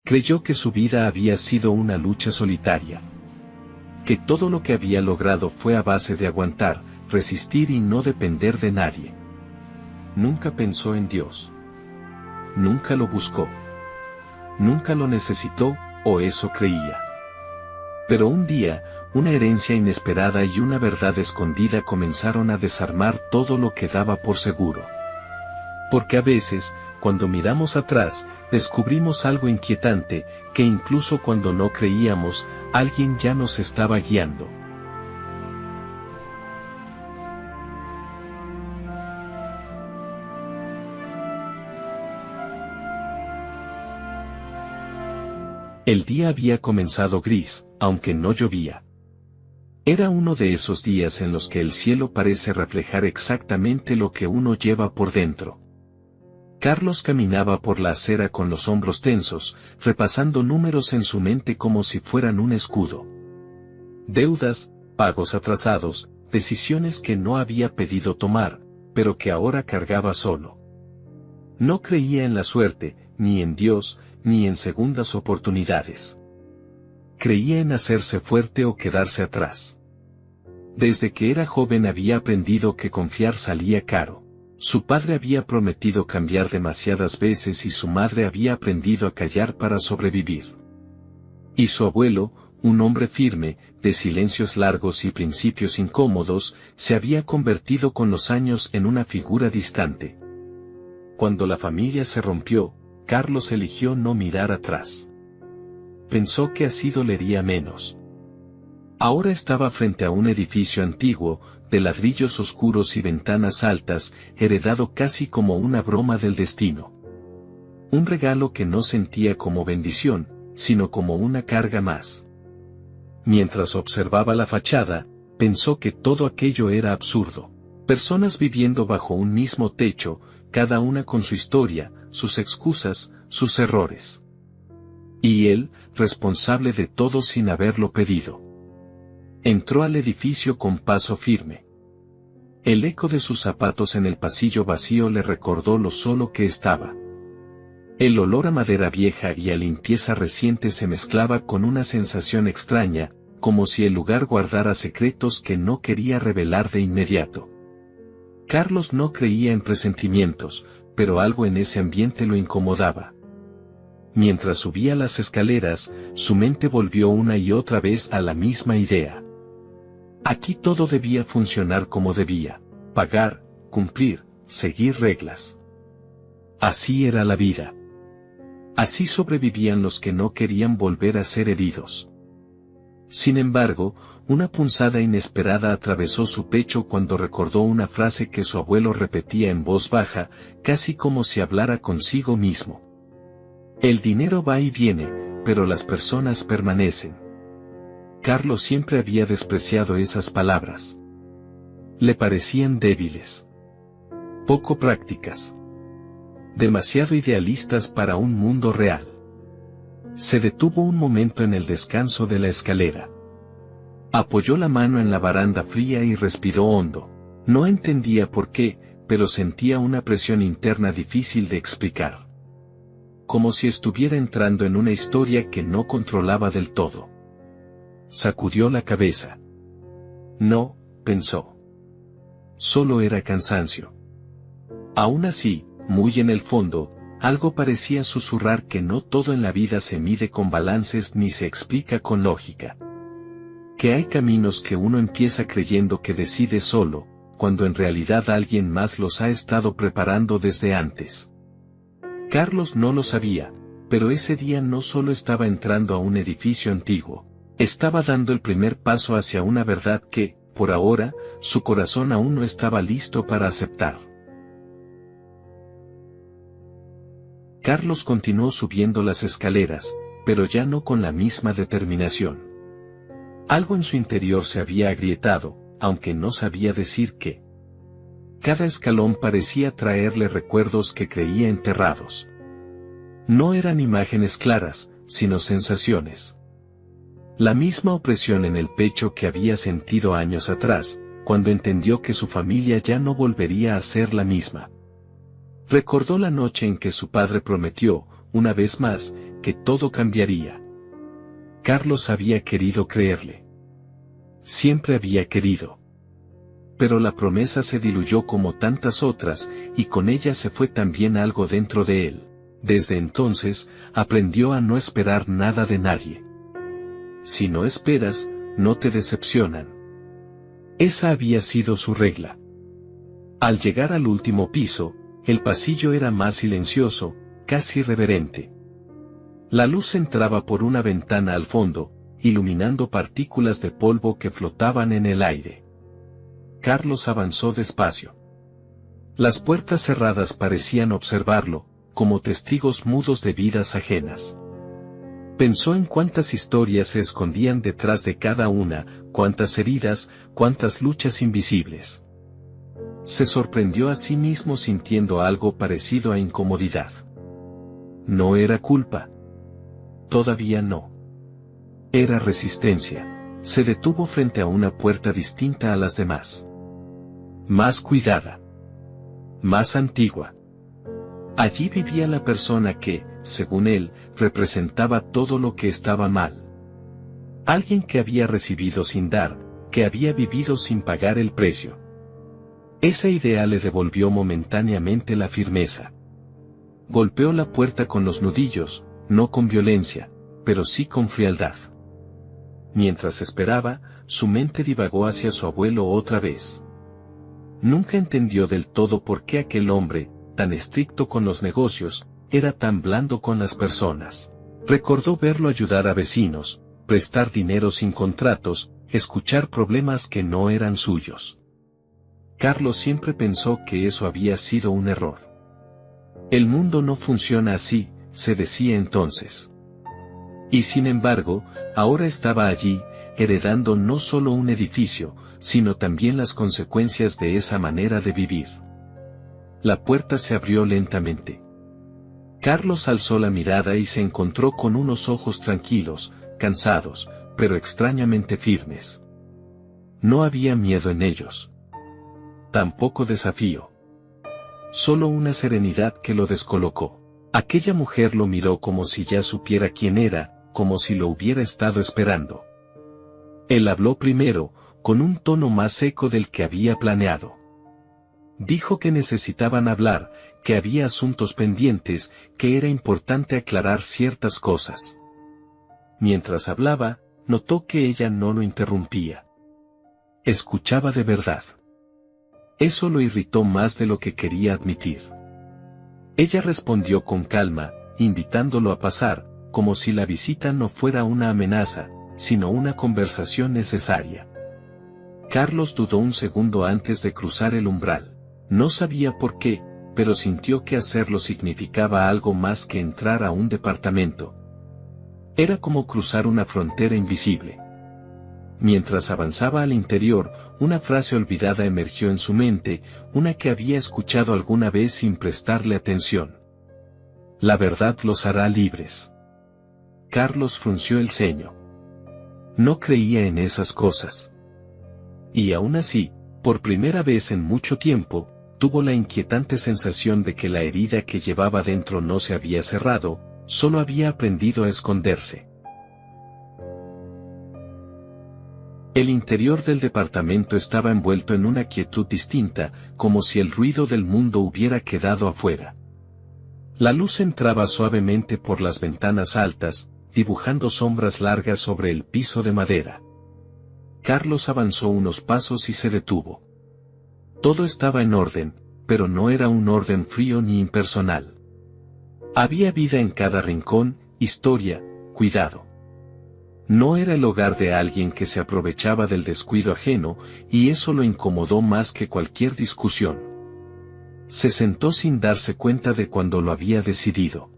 Creyó que su vida había sido una lucha solitaria. Que todo lo que había logrado fue a base de aguantar, resistir y no depender de nadie. Nunca pensó en Dios. Nunca lo buscó. Nunca lo necesitó, o eso creía. Pero un día, una herencia inesperada y una verdad escondida comenzaron a desarmar todo lo que daba por seguro. Porque a veces, cuando miramos atrás, descubrimos algo inquietante, que incluso cuando no creíamos, alguien ya nos estaba guiando. El día había comenzado gris, aunque no llovía. Era uno de esos días en los que el cielo parece reflejar exactamente lo que uno lleva por dentro. Carlos caminaba por la acera con los hombros tensos, repasando números en su mente como si fueran un escudo. Deudas, pagos atrasados, decisiones que no había pedido tomar, pero que ahora cargaba solo. No creía en la suerte, ni en Dios, ni en segundas oportunidades. Creía en hacerse fuerte o quedarse atrás. Desde que era joven había aprendido que confiar salía caro. Su padre había prometido cambiar demasiadas veces y su madre había aprendido a callar para sobrevivir. Y su abuelo, un hombre firme, de silencios largos y principios incómodos, se había convertido con los años en una figura distante. Cuando la familia se rompió, Carlos eligió no mirar atrás. Pensó que así dolería menos. Ahora estaba frente a un edificio antiguo, de ladrillos oscuros y ventanas altas, heredado casi como una broma del destino. Un regalo que no sentía como bendición, sino como una carga más. Mientras observaba la fachada, pensó que todo aquello era absurdo. Personas viviendo bajo un mismo techo, cada una con su historia, sus excusas, sus errores. Y él, responsable de todo sin haberlo pedido. Entró al edificio con paso firme. El eco de sus zapatos en el pasillo vacío le recordó lo solo que estaba. El olor a madera vieja y a limpieza reciente se mezclaba con una sensación extraña, como si el lugar guardara secretos que no quería revelar de inmediato. Carlos no creía en presentimientos, pero algo en ese ambiente lo incomodaba. Mientras subía las escaleras, su mente volvió una y otra vez a la misma idea. Aquí todo debía funcionar como debía: pagar, cumplir, seguir reglas. Así era la vida. Así sobrevivían los que no querían volver a ser heridos. Sin embargo, una punzada inesperada atravesó su pecho cuando recordó una frase que su abuelo repetía en voz baja, casi como si hablara consigo mismo. El dinero va y viene, pero las personas permanecen. Carlos siempre había despreciado esas palabras. Le parecían débiles. Poco prácticas. Demasiado idealistas para un mundo real. Se detuvo un momento en el descanso de la escalera. Apoyó la mano en la baranda fría y respiró hondo. No entendía por qué, pero sentía una presión interna difícil de explicar. Como si estuviera entrando en una historia que no controlaba del todo. Sacudió la cabeza. No, pensó. Solo era cansancio. Aún así, muy en el fondo, algo parecía susurrar que no todo en la vida se mide con balances ni se explica con lógica. Que hay caminos que uno empieza creyendo que decide solo, cuando en realidad alguien más los ha estado preparando desde antes. Carlos no lo sabía, pero ese día no solo estaba entrando a un edificio antiguo, estaba dando el primer paso hacia una verdad que, por ahora, su corazón aún no estaba listo para aceptar. Carlos continuó subiendo las escaleras, pero ya no con la misma determinación. Algo en su interior se había agrietado, aunque no sabía decir qué. Cada escalón parecía traerle recuerdos que creía enterrados. No eran imágenes claras, sino sensaciones. La misma opresión en el pecho que había sentido años atrás, cuando entendió que su familia ya no volvería a ser la misma. Recordó la noche en que su padre prometió, una vez más, que todo cambiaría. Carlos había querido creerle. Siempre había querido. Pero la promesa se diluyó como tantas otras, y con ella se fue también algo dentro de él. Desde entonces, aprendió a no esperar nada de nadie. Si no esperas, no te decepcionan. Esa había sido su regla. Al llegar al último piso, el pasillo era más silencioso, casi reverente. La luz entraba por una ventana al fondo, iluminando partículas de polvo que flotaban en el aire. Carlos avanzó despacio. Las puertas cerradas parecían observarlo, como testigos mudos de vidas ajenas. Pensó en cuántas historias se escondían detrás de cada una, cuántas heridas, cuántas luchas invisibles. Se sorprendió a sí mismo sintiendo algo parecido a incomodidad. No era culpa. Todavía no. Era resistencia. Se detuvo frente a una puerta distinta a las demás. Más cuidada. Más antigua. Allí vivía la persona que, según él, representaba todo lo que estaba mal. Alguien que había recibido sin dar, que había vivido sin pagar el precio. Esa idea le devolvió momentáneamente la firmeza. Golpeó la puerta con los nudillos, no con violencia, pero sí con frialdad. Mientras esperaba, su mente divagó hacia su abuelo otra vez. Nunca entendió del todo por qué aquel hombre, tan estricto con los negocios, era tan blando con las personas. Recordó verlo ayudar a vecinos, prestar dinero sin contratos, escuchar problemas que no eran suyos. Carlos siempre pensó que eso había sido un error. El mundo no funciona así, se decía entonces. Y sin embargo, ahora estaba allí, heredando no solo un edificio, sino también las consecuencias de esa manera de vivir. La puerta se abrió lentamente. Carlos alzó la mirada y se encontró con unos ojos tranquilos, cansados, pero extrañamente firmes. No había miedo en ellos. Tampoco desafío. Solo una serenidad que lo descolocó. Aquella mujer lo miró como si ya supiera quién era, como si lo hubiera estado esperando. Él habló primero, con un tono más seco del que había planeado. Dijo que necesitaban hablar, que había asuntos pendientes, que era importante aclarar ciertas cosas. Mientras hablaba, notó que ella no lo interrumpía. Escuchaba de verdad. Eso lo irritó más de lo que quería admitir. Ella respondió con calma, invitándolo a pasar, como si la visita no fuera una amenaza, sino una conversación necesaria. Carlos dudó un segundo antes de cruzar el umbral. No sabía por qué, pero sintió que hacerlo significaba algo más que entrar a un departamento. Era como cruzar una frontera invisible. Mientras avanzaba al interior, una frase olvidada emergió en su mente, una que había escuchado alguna vez sin prestarle atención. La verdad los hará libres. Carlos frunció el ceño. No creía en esas cosas. Y aún así, por primera vez en mucho tiempo, tuvo la inquietante sensación de que la herida que llevaba dentro no se había cerrado, solo había aprendido a esconderse. El interior del departamento estaba envuelto en una quietud distinta, como si el ruido del mundo hubiera quedado afuera. La luz entraba suavemente por las ventanas altas, dibujando sombras largas sobre el piso de madera. Carlos avanzó unos pasos y se detuvo. Todo estaba en orden, pero no era un orden frío ni impersonal. Había vida en cada rincón, historia, cuidado. No era el hogar de alguien que se aprovechaba del descuido ajeno, y eso lo incomodó más que cualquier discusión. Se sentó sin darse cuenta de cuando lo había decidido.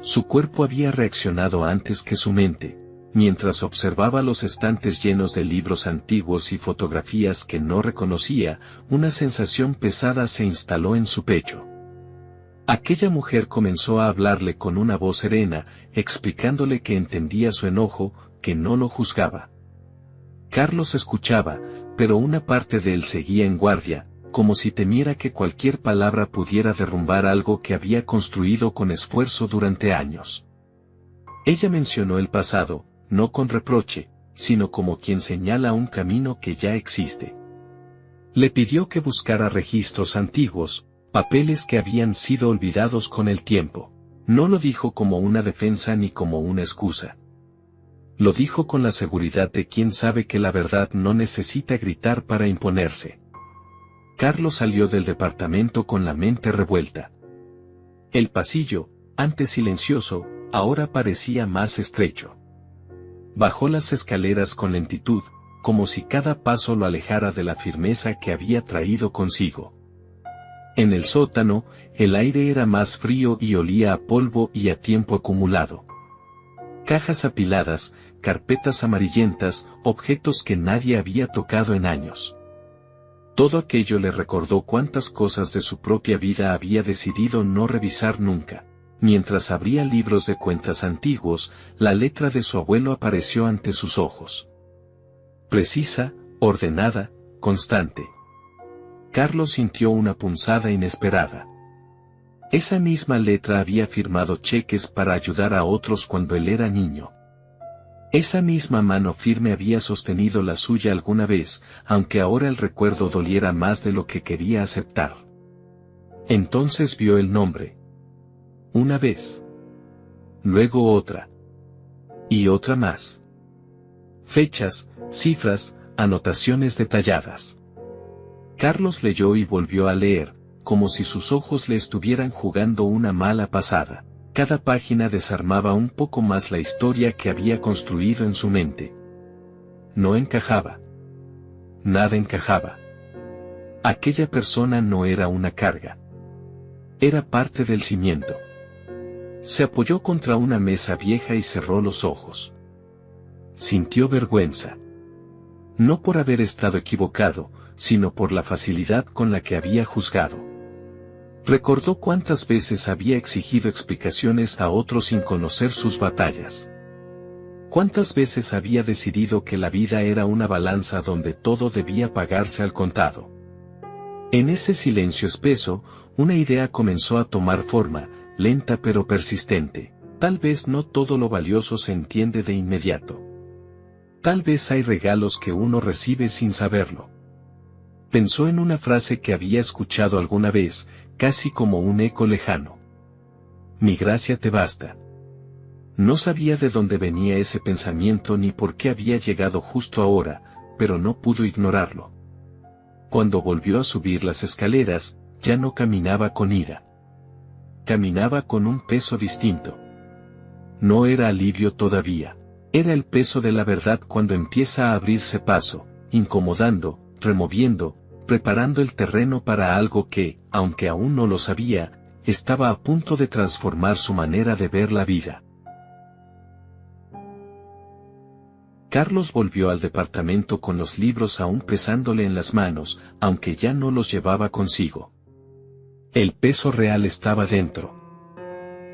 Su cuerpo había reaccionado antes que su mente, mientras observaba los estantes llenos de libros antiguos y fotografías que no reconocía, una sensación pesada se instaló en su pecho. Aquella mujer comenzó a hablarle con una voz serena, explicándole que entendía su enojo, que no lo juzgaba. Carlos escuchaba, pero una parte de él seguía en guardia, como si temiera que cualquier palabra pudiera derrumbar algo que había construido con esfuerzo durante años. Ella mencionó el pasado, no con reproche, sino como quien señala un camino que ya existe. Le pidió que buscara registros antiguos, papeles que habían sido olvidados con el tiempo. No lo dijo como una defensa ni como una excusa. Lo dijo con la seguridad de quien sabe que la verdad no necesita gritar para imponerse. Carlos salió del departamento con la mente revuelta. El pasillo, antes silencioso, ahora parecía más estrecho. Bajó las escaleras con lentitud, como si cada paso lo alejara de la firmeza que había traído consigo. En el sótano, el aire era más frío y olía a polvo y a tiempo acumulado. Cajas apiladas, carpetas amarillentas, objetos que nadie había tocado en años. Todo aquello le recordó cuántas cosas de su propia vida había decidido no revisar nunca. Mientras abría libros de cuentas antiguos, la letra de su abuelo apareció ante sus ojos. Precisa, ordenada, constante. Carlos sintió una punzada inesperada. Esa misma letra había firmado cheques para ayudar a otros cuando él era niño. Esa misma mano firme había sostenido la suya alguna vez, aunque ahora el recuerdo doliera más de lo que quería aceptar. Entonces vio el nombre. Una vez. Luego otra. Y otra más. Fechas, cifras, anotaciones detalladas. Carlos leyó y volvió a leer, como si sus ojos le estuvieran jugando una mala pasada. Cada página desarmaba un poco más la historia que había construido en su mente. No encajaba. Nada encajaba. Aquella persona no era una carga. Era parte del cimiento. Se apoyó contra una mesa vieja y cerró los ojos. Sintió vergüenza. No por haber estado equivocado, sino por la facilidad con la que había juzgado. Recordó cuántas veces había exigido explicaciones a otros sin conocer sus batallas. Cuántas veces había decidido que la vida era una balanza donde todo debía pagarse al contado. En ese silencio espeso, una idea comenzó a tomar forma, lenta pero persistente. Tal vez no todo lo valioso se entiende de inmediato. Tal vez hay regalos que uno recibe sin saberlo. Pensó en una frase que había escuchado alguna vez, casi como un eco lejano. Mi gracia te basta. No sabía de dónde venía ese pensamiento ni por qué había llegado justo ahora, pero no pudo ignorarlo. Cuando volvió a subir las escaleras, ya no caminaba con ira. Caminaba con un peso distinto. No era alivio todavía. Era el peso de la verdad cuando empieza a abrirse paso, incomodando, removiendo, preparando el terreno para algo que, aunque aún no lo sabía, estaba a punto de transformar su manera de ver la vida. Carlos volvió al departamento con los libros aún pesándole en las manos, aunque ya no los llevaba consigo. El peso real estaba dentro.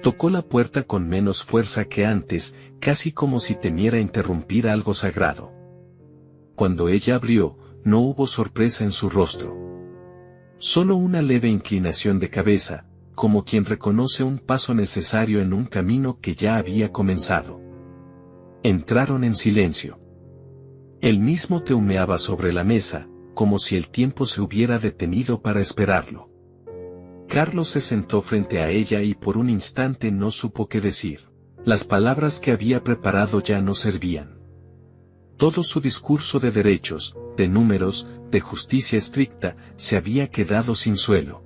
Tocó la puerta con menos fuerza que antes, casi como si temiera interrumpir algo sagrado. Cuando ella abrió, no hubo sorpresa en su rostro. Solo una leve inclinación de cabeza, como quien reconoce un paso necesario en un camino que ya había comenzado. Entraron en silencio. Él mismo te humeaba sobre la mesa, como si el tiempo se hubiera detenido para esperarlo. Carlos se sentó frente a ella y por un instante no supo qué decir. Las palabras que había preparado ya no servían. Todo su discurso de derechos, de números, de justicia estricta, se había quedado sin suelo.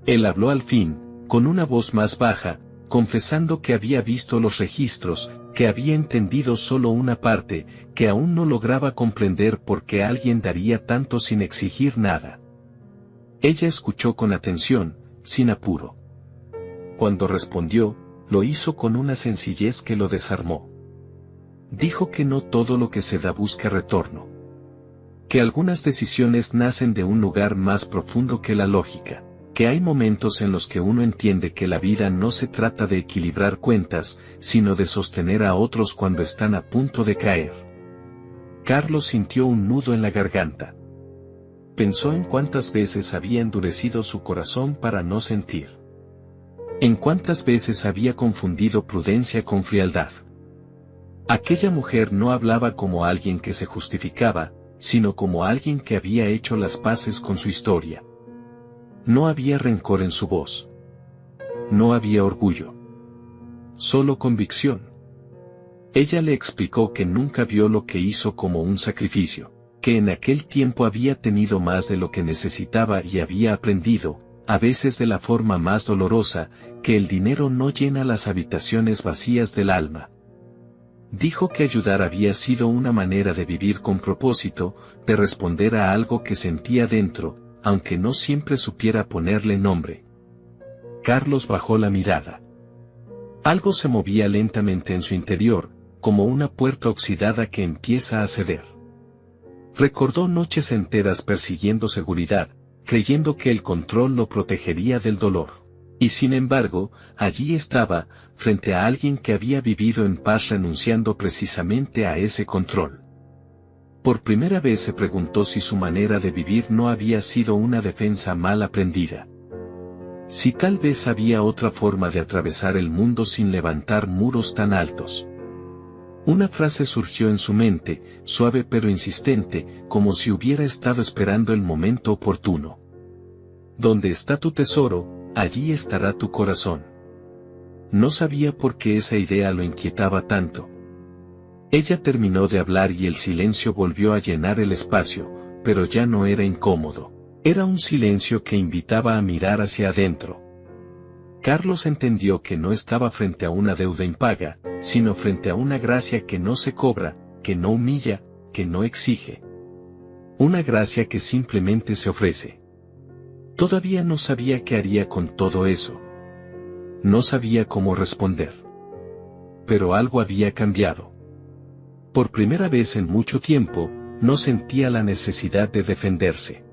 Él habló al fin, con una voz más baja, confesando que había visto los registros, que había entendido solo una parte, que aún no lograba comprender por qué alguien daría tanto sin exigir nada. Ella escuchó con atención, sin apuro. Cuando respondió, lo hizo con una sencillez que lo desarmó. Dijo que no todo lo que se da busca retorno. Que algunas decisiones nacen de un lugar más profundo que la lógica. Que hay momentos en los que uno entiende que la vida no se trata de equilibrar cuentas, sino de sostener a otros cuando están a punto de caer. Carlos sintió un nudo en la garganta. Pensó en cuántas veces había endurecido su corazón para no sentir. En cuántas veces había confundido prudencia con frialdad. Aquella mujer no hablaba como alguien que se justificaba, sino como alguien que había hecho las paces con su historia. No había rencor en su voz. No había orgullo. Solo convicción. Ella le explicó que nunca vio lo que hizo como un sacrificio, que en aquel tiempo había tenido más de lo que necesitaba y había aprendido, a veces de la forma más dolorosa, que el dinero no llena las habitaciones vacías del alma. Dijo que ayudar había sido una manera de vivir con propósito, de responder a algo que sentía dentro, aunque no siempre supiera ponerle nombre. Carlos bajó la mirada. Algo se movía lentamente en su interior, como una puerta oxidada que empieza a ceder. Recordó noches enteras persiguiendo seguridad, creyendo que el control lo protegería del dolor. Y sin embargo, allí estaba, frente a alguien que había vivido en paz renunciando precisamente a ese control. Por primera vez se preguntó si su manera de vivir no había sido una defensa mal aprendida. Si tal vez había otra forma de atravesar el mundo sin levantar muros tan altos. Una frase surgió en su mente, suave pero insistente, como si hubiera estado esperando el momento oportuno. Donde está tu tesoro, allí estará tu corazón. No sabía por qué esa idea lo inquietaba tanto. Ella terminó de hablar y el silencio volvió a llenar el espacio, pero ya no era incómodo. Era un silencio que invitaba a mirar hacia adentro. Carlos entendió que no estaba frente a una deuda impaga, sino frente a una gracia que no se cobra, que no humilla, que no exige. Una gracia que simplemente se ofrece. Todavía no sabía qué haría con todo eso. No sabía cómo responder. Pero algo había cambiado. Por primera vez en mucho tiempo, no sentía la necesidad de defenderse.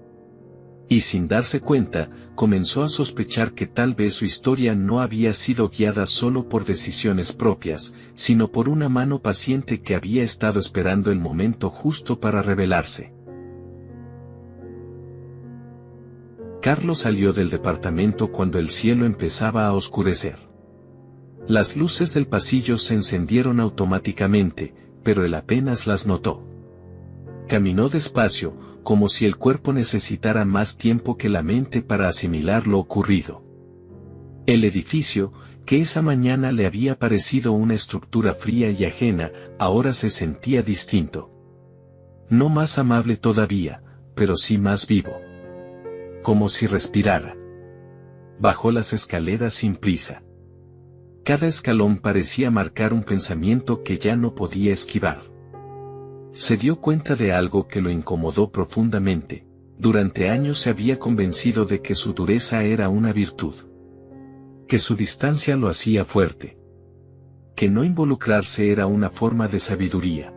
Y sin darse cuenta, comenzó a sospechar que tal vez su historia no había sido guiada solo por decisiones propias, sino por una mano paciente que había estado esperando el momento justo para revelarse. Carlos salió del departamento cuando el cielo empezaba a oscurecer. Las luces del pasillo se encendieron automáticamente, pero él apenas las notó. Caminó despacio, como si el cuerpo necesitara más tiempo que la mente para asimilar lo ocurrido. El edificio, que esa mañana le había parecido una estructura fría y ajena, ahora se sentía distinto. No más amable todavía, pero sí más vivo. Como si respirara. Bajó las escaleras sin prisa. Cada escalón parecía marcar un pensamiento que ya no podía esquivar. Se dio cuenta de algo que lo incomodó profundamente. Durante años se había convencido de que su dureza era una virtud. Que su distancia lo hacía fuerte. Que no involucrarse era una forma de sabiduría.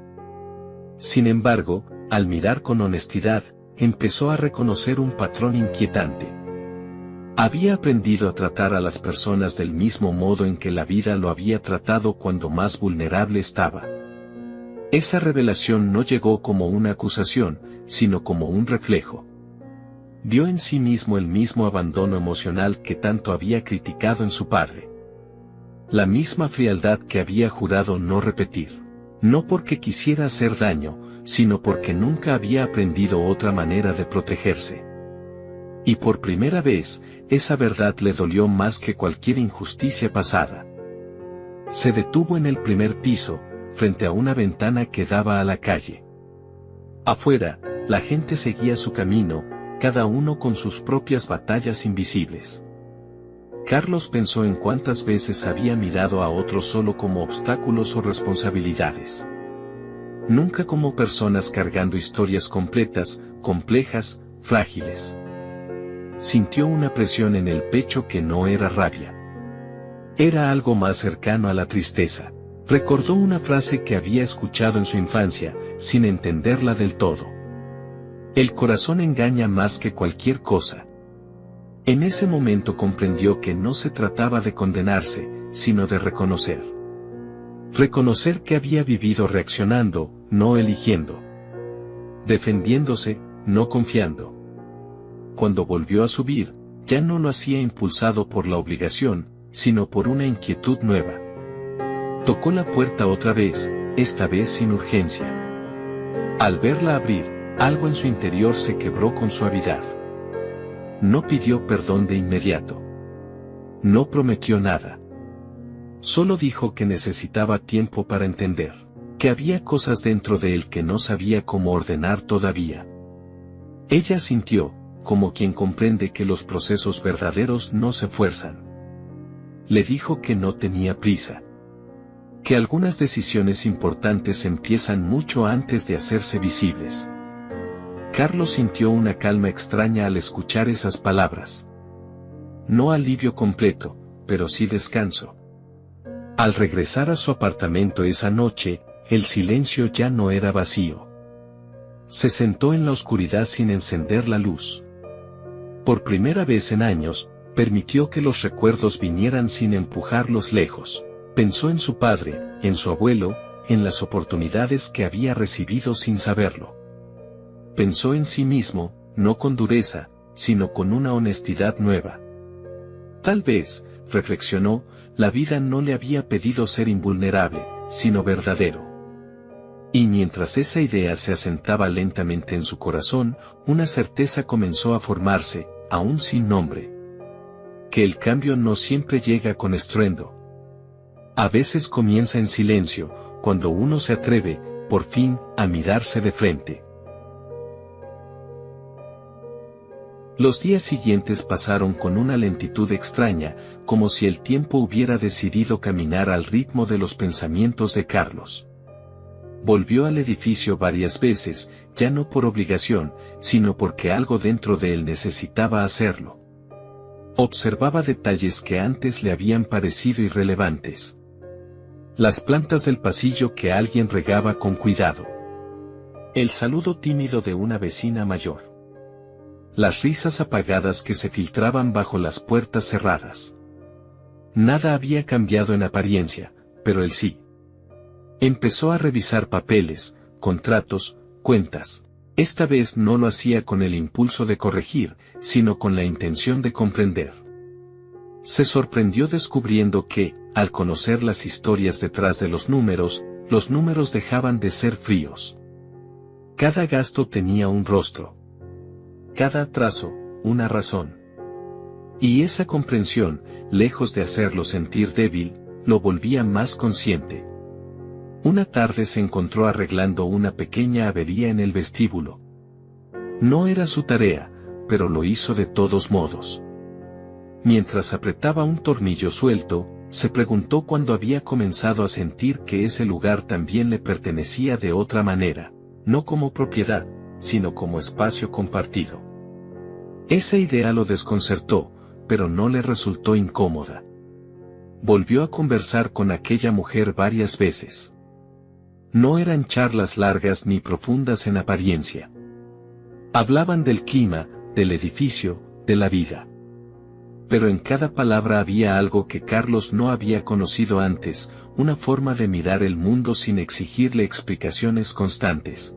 Sin embargo, al mirar con honestidad, empezó a reconocer un patrón inquietante. Había aprendido a tratar a las personas del mismo modo en que la vida lo había tratado cuando más vulnerable estaba. Esa revelación no llegó como una acusación, sino como un reflejo. Vio en sí mismo el mismo abandono emocional que tanto había criticado en su padre. La misma frialdad que había jurado no repetir. No porque quisiera hacer daño, sino porque nunca había aprendido otra manera de protegerse. Y por primera vez, esa verdad le dolió más que cualquier injusticia pasada. Se detuvo en el primer piso, frente a una ventana que daba a la calle. Afuera, la gente seguía su camino, cada uno con sus propias batallas invisibles. Carlos pensó en cuántas veces había mirado a otros solo como obstáculos o responsabilidades. Nunca como personas cargando historias completas, complejas, frágiles. Sintió una presión en el pecho que no era rabia. Era algo más cercano a la tristeza. Recordó una frase que había escuchado en su infancia, sin entenderla del todo. El corazón engaña más que cualquier cosa. En ese momento comprendió que no se trataba de condenarse, sino de reconocer. Reconocer que había vivido reaccionando, no eligiendo. Defendiéndose, no confiando. Cuando volvió a subir, ya no lo hacía impulsado por la obligación, sino por una inquietud nueva. Tocó la puerta otra vez, esta vez sin urgencia. Al verla abrir, algo en su interior se quebró con suavidad. No pidió perdón de inmediato. No prometió nada. Solo dijo que necesitaba tiempo para entender, que había cosas dentro de él que no sabía cómo ordenar todavía. Ella sintió, como quien comprende que los procesos verdaderos no se fuerzan. Le dijo que no tenía prisa. Que algunas decisiones importantes empiezan mucho antes de hacerse visibles. Carlos sintió una calma extraña al escuchar esas palabras. No alivio completo, pero sí descanso. Al regresar a su apartamento esa noche, el silencio ya no era vacío. Se sentó en la oscuridad sin encender la luz. Por primera vez en años, permitió que los recuerdos vinieran sin empujarlos lejos. Pensó en su padre, en su abuelo, en las oportunidades que había recibido sin saberlo. Pensó en sí mismo, no con dureza, sino con una honestidad nueva. Tal vez, reflexionó, la vida no le había pedido ser invulnerable, sino verdadero. Y mientras esa idea se asentaba lentamente en su corazón, una certeza comenzó a formarse, aún sin nombre. Que el cambio no siempre llega con estruendo. A veces comienza en silencio, cuando uno se atreve, por fin, a mirarse de frente. Los días siguientes pasaron con una lentitud extraña, como si el tiempo hubiera decidido caminar al ritmo de los pensamientos de Carlos. Volvió al edificio varias veces, ya no por obligación, sino porque algo dentro de él necesitaba hacerlo. Observaba detalles que antes le habían parecido irrelevantes. Las plantas del pasillo que alguien regaba con cuidado. El saludo tímido de una vecina mayor. Las risas apagadas que se filtraban bajo las puertas cerradas. Nada había cambiado en apariencia, pero él sí. Empezó a revisar papeles, contratos, cuentas. Esta vez no lo hacía con el impulso de corregir, sino con la intención de comprender. Se sorprendió descubriendo que, al conocer las historias detrás de los números dejaban de ser fríos. Cada gasto tenía un rostro. Cada atraso, una razón. Y esa comprensión, lejos de hacerlo sentir débil, lo volvía más consciente. Una tarde se encontró arreglando una pequeña avería en el vestíbulo. No era su tarea, pero lo hizo de todos modos. Mientras apretaba un tornillo suelto, se preguntó cuándo había comenzado a sentir que ese lugar también le pertenecía de otra manera, no como propiedad, sino como espacio compartido. Esa idea lo desconcertó, pero no le resultó incómoda. Volvió a conversar con aquella mujer varias veces. No eran charlas largas ni profundas en apariencia. Hablaban del clima, del edificio, de la vida. Pero en cada palabra había algo que Carlos no había conocido antes, una forma de mirar el mundo sin exigirle explicaciones constantes.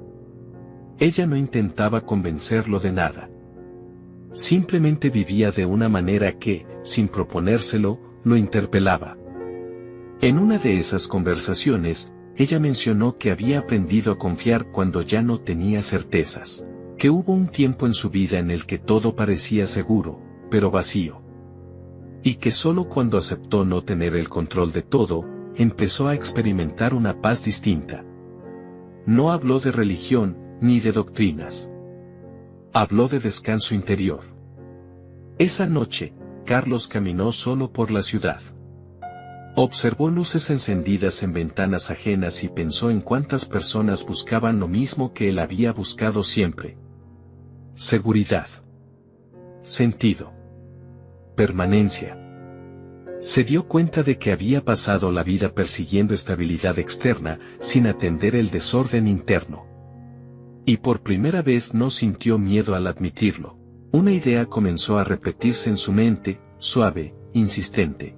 Ella no intentaba convencerlo de nada. Simplemente vivía de una manera que, sin proponérselo, lo interpelaba. En una de esas conversaciones, ella mencionó que había aprendido a confiar cuando ya no tenía certezas, que hubo un tiempo en su vida en el que todo parecía seguro, pero vacío. Y que solo cuando aceptó no tener el control de todo, empezó a experimentar una paz distinta. No habló de religión, ni de doctrinas. Habló de descanso interior. Esa noche, Carlos caminó solo por la ciudad. Observó luces encendidas en ventanas ajenas y pensó en cuántas personas buscaban lo mismo que él había buscado siempre. Seguridad. Sentido. Permanencia. Se dio cuenta de que había pasado la vida persiguiendo estabilidad externa, sin atender el desorden interno. Y por primera vez no sintió miedo al admitirlo. Una idea comenzó a repetirse en su mente, suave, insistente.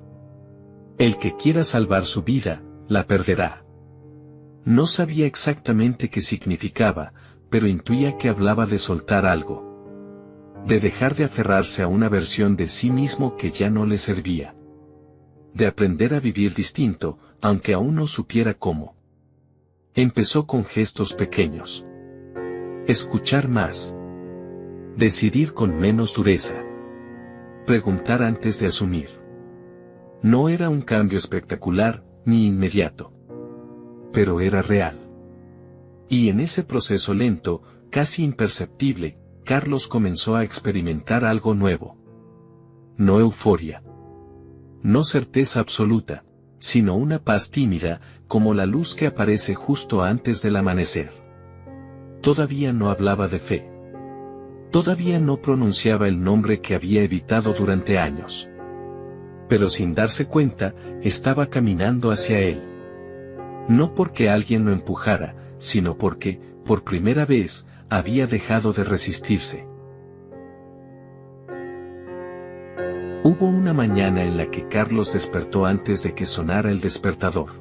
El que quiera salvar su vida, la perderá. No sabía exactamente qué significaba, pero intuía que hablaba de soltar algo. De dejar de aferrarse a una versión de sí mismo que ya no le servía. de aprender a vivir distinto, aunque aún no supiera cómo. Empezó con gestos pequeños. Escuchar más. Decidir con menos dureza. Preguntar antes de asumir. No era un cambio espectacular, ni inmediato. Pero era real. Y en ese proceso lento, casi imperceptible, Carlos comenzó a experimentar algo nuevo. No euforia. No certeza absoluta, sino una paz tímida, como la luz que aparece justo antes del amanecer. Todavía no hablaba de fe. Todavía no pronunciaba el nombre que había evitado durante años. Pero sin darse cuenta, estaba caminando hacia él. No porque alguien lo empujara, sino porque, por primera vez, había dejado de resistirse. Hubo una mañana en la que Carlos despertó antes de que sonara el despertador.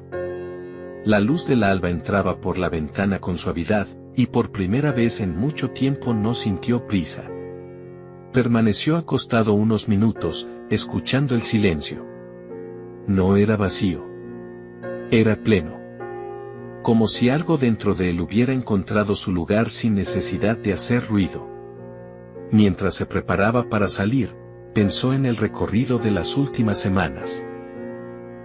La luz del alba entraba por la ventana con suavidad, y por primera vez en mucho tiempo no sintió prisa. Permaneció acostado unos minutos, escuchando el silencio. No era vacío. Era pleno. Como si algo dentro de él hubiera encontrado su lugar sin necesidad de hacer ruido. Mientras se preparaba para salir, pensó en el recorrido de las últimas semanas.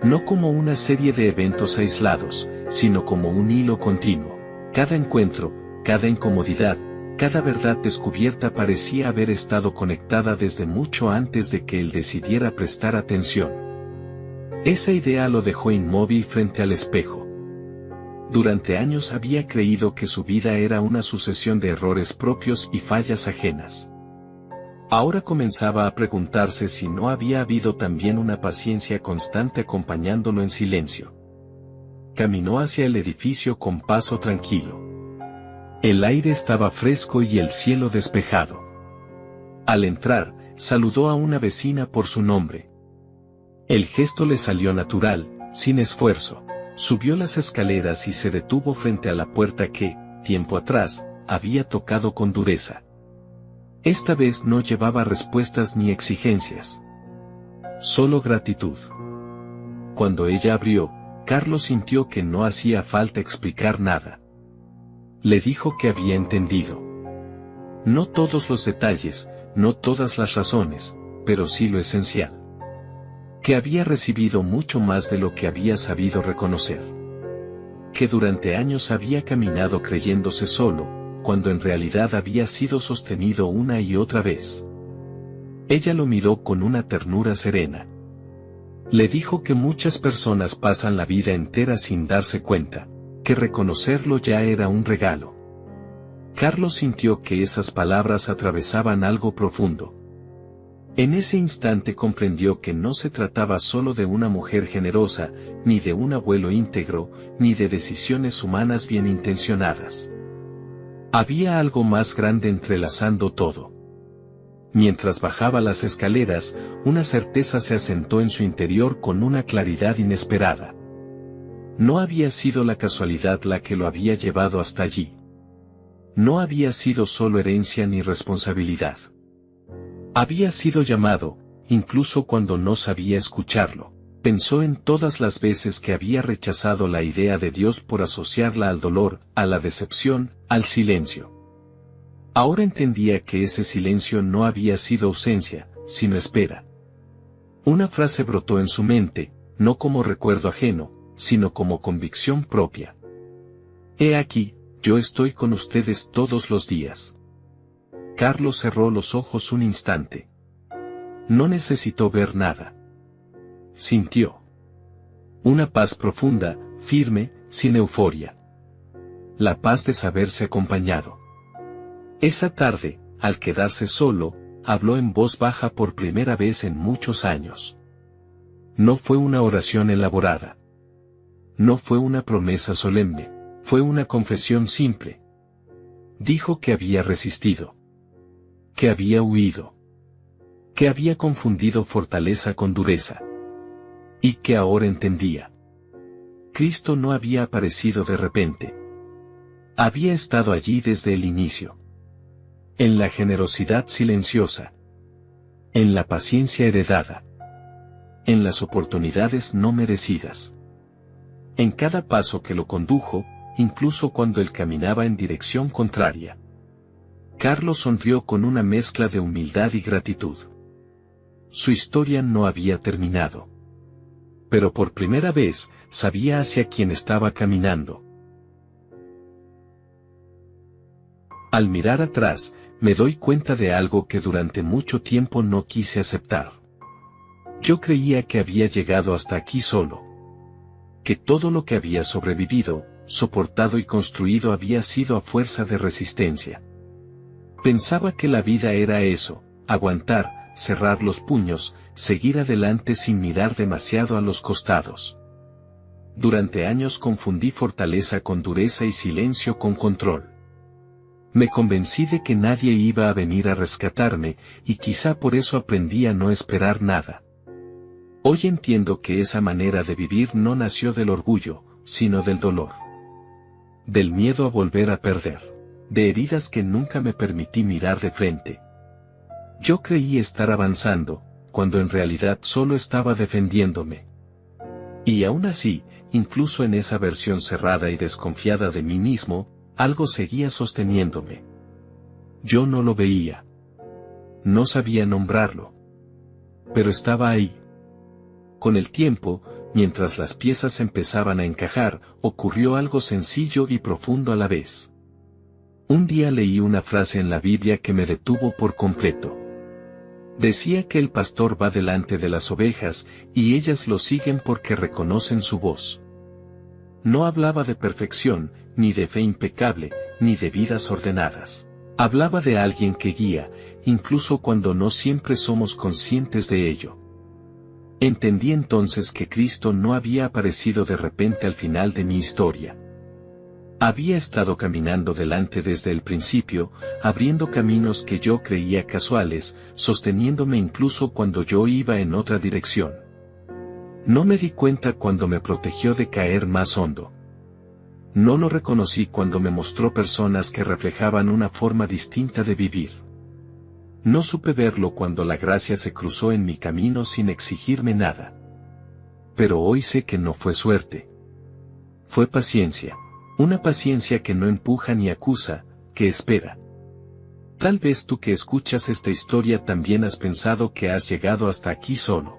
No como una serie de eventos aislados, sino como un hilo continuo. Cada encuentro, cada incomodidad, cada verdad descubierta parecía haber estado conectada desde mucho antes de que él decidiera prestar atención. Esa idea lo dejó inmóvil frente al espejo. Durante años había creído que su vida era una sucesión de errores propios y fallas ajenas. Ahora comenzaba a preguntarse si no había habido también una paciencia constante acompañándolo en silencio. Caminó hacia el edificio con paso tranquilo. El aire estaba fresco y el cielo despejado. Al entrar, saludó a una vecina por su nombre. El gesto le salió natural, sin esfuerzo. Subió las escaleras y se detuvo frente a la puerta que, tiempo atrás, había tocado con dureza. Esta vez no llevaba respuestas ni exigencias. Solo gratitud. Cuando ella abrió, Carlos sintió que no hacía falta explicar nada. Le dijo que había entendido. No todos los detalles, no todas las razones, pero sí lo esencial. Que había recibido mucho más de lo que había sabido reconocer. Que durante años había caminado creyéndose solo, cuando en realidad había sido sostenido una y otra vez. Ella lo miró con una ternura serena. Le dijo que muchas personas pasan la vida entera sin darse cuenta, que reconocerlo ya era un regalo. Carlos sintió que esas palabras atravesaban algo profundo. En ese instante comprendió que no se trataba solo de una mujer generosa, ni de un abuelo íntegro, ni de decisiones humanas bien intencionadas. Había algo más grande entrelazando todo. Mientras bajaba las escaleras, una certeza se asentó en su interior con una claridad inesperada. No había sido la casualidad la que lo había llevado hasta allí. No había sido solo herencia ni responsabilidad. Había sido llamado, incluso cuando no sabía escucharlo. Pensó en todas las veces que había rechazado la idea de Dios por asociarla al dolor, a la decepción, al silencio. Ahora entendía que ese silencio no había sido ausencia, sino espera. Una frase brotó en su mente, no como recuerdo ajeno, sino como convicción propia. He aquí, yo estoy con ustedes todos los días. Carlos cerró los ojos un instante. No necesitó ver nada. Sintió una paz profunda, firme, sin euforia. La paz de saberse acompañado. Esa tarde, al quedarse solo, habló en voz baja por primera vez en muchos años. No fue una oración elaborada. No fue una promesa solemne, fue una confesión simple. Dijo que había resistido. Que había huido. Que había confundido fortaleza con dureza. Y que ahora entendía. Cristo no había aparecido de repente. Había estado allí desde el inicio. En la generosidad silenciosa. En la paciencia heredada. en las oportunidades no merecidas. En cada paso que lo condujo, incluso cuando él caminaba en dirección contraria. Carlos sonrió con una mezcla de humildad y gratitud. Su historia no había terminado. Pero por primera vez, sabía hacia quién estaba caminando. Al mirar atrás, me doy cuenta de algo que durante mucho tiempo no quise aceptar. Yo creía que había llegado hasta aquí solo. Que todo lo que había sobrevivido, soportado y construido había sido a fuerza de resistencia. Pensaba que la vida era eso, aguantar, cerrar los puños, seguir adelante sin mirar demasiado a los costados. Durante años confundí fortaleza con dureza y silencio con control. Me convencí de que nadie iba a venir a rescatarme, y quizá por eso aprendí a no esperar nada. Hoy entiendo que esa manera de vivir no nació del orgullo, sino del dolor. Del miedo a volver a perder. De heridas que nunca me permití mirar de frente. Yo creí estar avanzando, cuando en realidad solo estaba defendiéndome. Y aún así, incluso en esa versión cerrada y desconfiada de mí mismo, algo seguía sosteniéndome. Yo no lo veía. No sabía nombrarlo. Pero estaba ahí. Con el tiempo, mientras las piezas empezaban a encajar, ocurrió algo sencillo y profundo a la vez. Un día leí una frase en la Biblia que me detuvo por completo. Decía que el pastor va delante de las ovejas, y ellas lo siguen porque reconocen su voz. No hablaba de perfección, ni de fe impecable, ni de vidas ordenadas. Hablaba de alguien que guía, incluso cuando no siempre somos conscientes de ello. Entendí entonces que Cristo no había aparecido de repente al final de mi historia. Había estado caminando delante desde el principio, abriendo caminos que yo creía casuales, sosteniéndome incluso cuando yo iba en otra dirección. No me di cuenta cuando me protegió de caer más hondo. No lo reconocí cuando me mostró personas que reflejaban una forma distinta de vivir. No supe verlo cuando la gracia se cruzó en mi camino sin exigirme nada. Pero hoy sé que no fue suerte. Fue paciencia. Una paciencia que no empuja ni acusa, que espera. Tal vez tú que escuchas esta historia también has pensado que has llegado hasta aquí solo.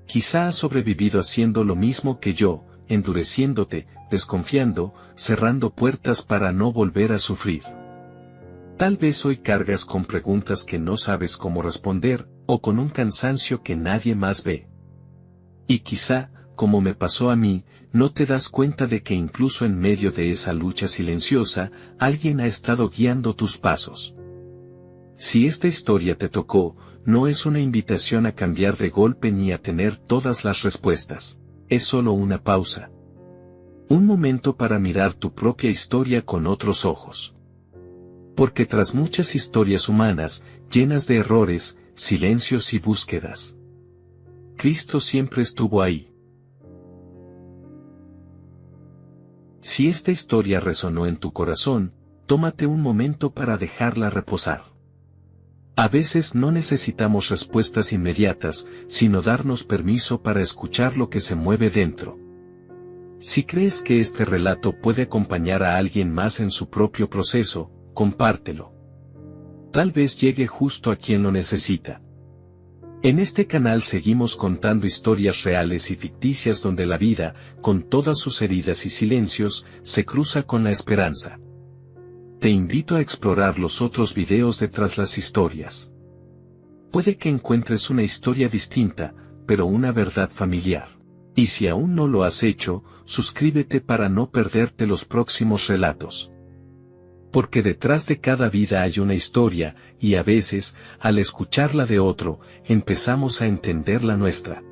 Quizá has sobrevivido haciendo lo mismo que yo, endureciéndote, desconfiando, cerrando puertas para no volver a sufrir. Tal vez hoy cargas con preguntas que no sabes cómo responder, o con un cansancio que nadie más ve. Y quizá, como me pasó a mí, no te das cuenta de que incluso en medio de esa lucha silenciosa, alguien ha estado guiando tus pasos. Si esta historia te tocó, no es una invitación a cambiar de golpe ni a tener todas las respuestas. Es solo una pausa. Un momento para mirar tu propia historia con otros ojos. Porque tras muchas historias humanas, llenas de errores, silencios y búsquedas, Cristo siempre estuvo ahí. Si esta historia resonó en tu corazón, tómate un momento para dejarla reposar. A veces no necesitamos respuestas inmediatas, sino darnos permiso para escuchar lo que se mueve dentro. Si crees que este relato puede acompañar a alguien más en su propio proceso, compártelo. Tal vez llegue justo a quien lo necesita. En este canal seguimos contando historias reales y ficticias donde la vida, con todas sus heridas y silencios, se cruza con la esperanza. Te invito a explorar los otros videos de Tras las Historias. Puede que encuentres una historia distinta, pero una verdad familiar. Y si aún no lo has hecho, suscríbete para no perderte los próximos relatos. Porque detrás de cada vida hay una historia, y a veces, al escuchar la de otro, empezamos a entender la nuestra.